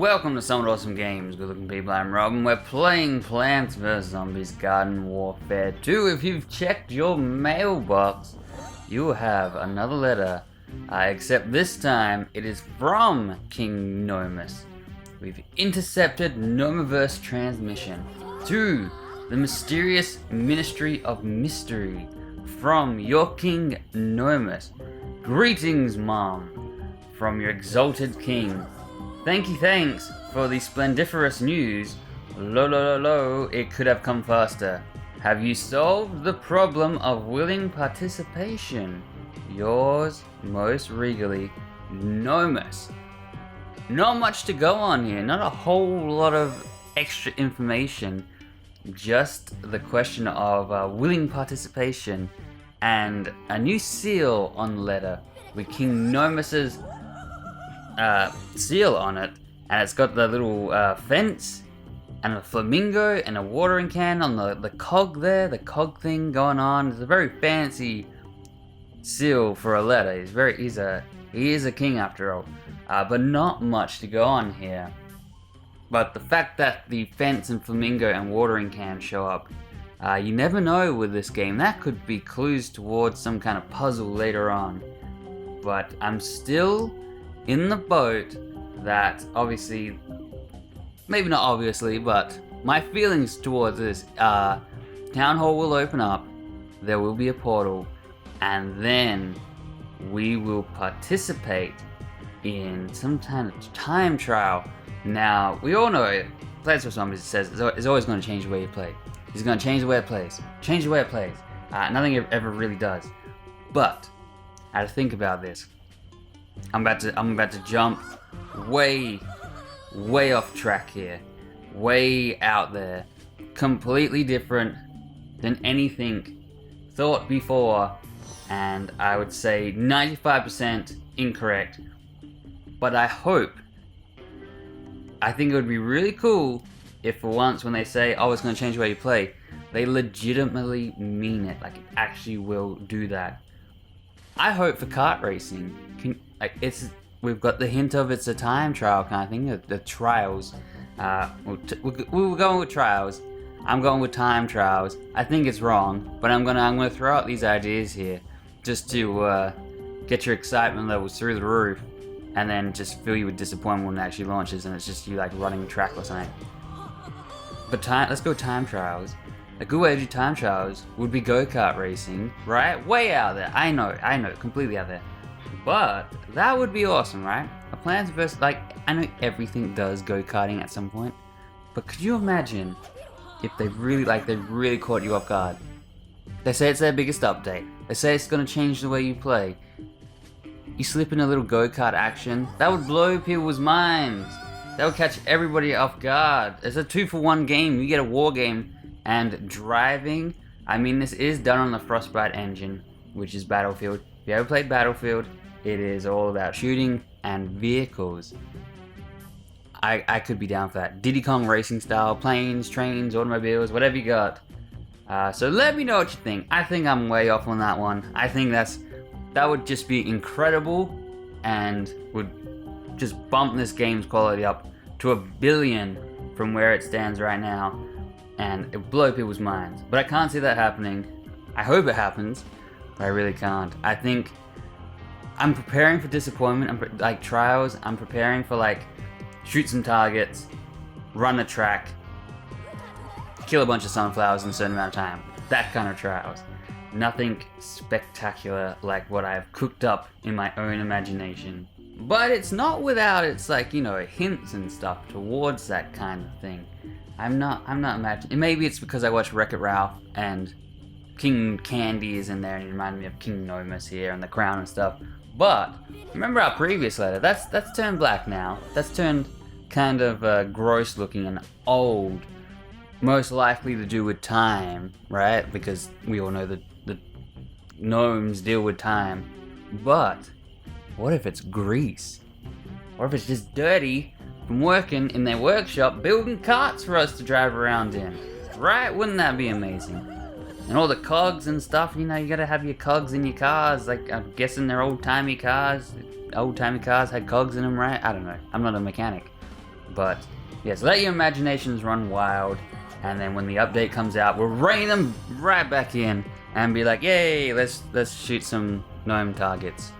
Welcome to Some Awesome Games, good looking people. I'm Rob, and we're playing Plants vs. Zombies Garden Warfare 2. If you've checked your mailbox, you will have another letter, except this time it is from King Gnomus. We've intercepted Gnomiverse transmission to the mysterious Ministry of Mystery from your King Gnomus. Greetings, Mom, from your exalted king. Thanks for the splendiferous news. Lo, it could have come faster. Have you solved the problem of willing participation? Yours most regally, Gnomus. Not much to go on here, not a whole lot of extra information. Just the question of willing participation and a new seal on the letter with King Gnomus's seal on it, and it's got the little fence and a flamingo and a watering can on the cog there, the cog thing going on. It's a very fancy seal for a letter. He is a king after all, but not much to go on here. But the fact that the fence and flamingo and watering can show up, you never know with this game. That could be clues towards some kind of puzzle later on. But I'm still in the boat that obviously, maybe not obviously, but my feelings towards this, Town Hall will open up, there will be a portal, and then we will participate in some kind of time trial. Now, we all know Plants vs. Zombies says is always going to change the way you play. He's going to change the way it plays. Change the way it plays. Nothing ever really does. But I had to think about this. I'm about to jump way off track here, way out there, completely different than anything thought before, and I would say 95% incorrect. But I think it would be really cool if for once when they say, oh, it's going to change the way you play, they legitimately mean it, like it actually will do that. I hope for kart racing, we've got the hint of it's a time trial kind of thing, the trials. We're going with trials. I'm going with time trials. I think it's wrong, but I'm gonna throw out these ideas here just to get your excitement levels through the roof, and then just fill you with disappointment when it actually launches and it's just you like running a track or something. But let's go time trials. A good way to do time trials would be go-kart racing, right? Way out there. I know, completely out there. But that would be awesome, right? A Plants vs. I know everything does go-karting at some point, but could you imagine if they really caught you off guard? They say it's their biggest update. They say it's gonna change the way you play. You slip in a little go-kart action, that would blow people's minds. That would catch everybody off guard. It's a 2-for-1 game. You get a war game and driving. I mean, this is done on the Frostbite engine, which is Battlefield. If you ever played Battlefield, it is all about shooting and vehicles. I could be down for that. Diddy Kong racing style, planes, trains, automobiles, whatever you got. So let me know what you think. I think I'm way off on that one. I think that would just be incredible and would just bump this game's quality up to 1 billion from where it stands right now, and it would blow people's minds. But I can't see that happening. I hope it happens, but I really can't. I think I'm preparing for disappointment. Trials. I'm preparing for shoot some targets, run a track, kill a bunch of sunflowers in a certain amount of time. That kind of trials. Nothing spectacular like what I've cooked up in my own imagination. But it's not without its hints and stuff towards that kind of thing. I'm not imagining. Maybe it's because I watched Wreck-It Ralph and King Candy is in there and it reminded me of King Gnomus here and the crown and stuff. But remember our previous letter? That's turned black now. That's turned kind of gross looking and old. Most likely to do with time, right? Because we all know that the gnomes deal with time. But what if it's grease? What if it's just dirty from working in their workshop building carts for us to drive around in? Right? Wouldn't that be amazing? And all the cogs and stuff, you gotta have your cogs in your cars. I'm guessing they're old-timey cars. Old-timey cars had cogs in them, right? I don't know. I'm not a mechanic. But yes, let your imaginations run wild, and then when the update comes out, we'll rein them right back in and be like, yay, let's shoot some gnome targets.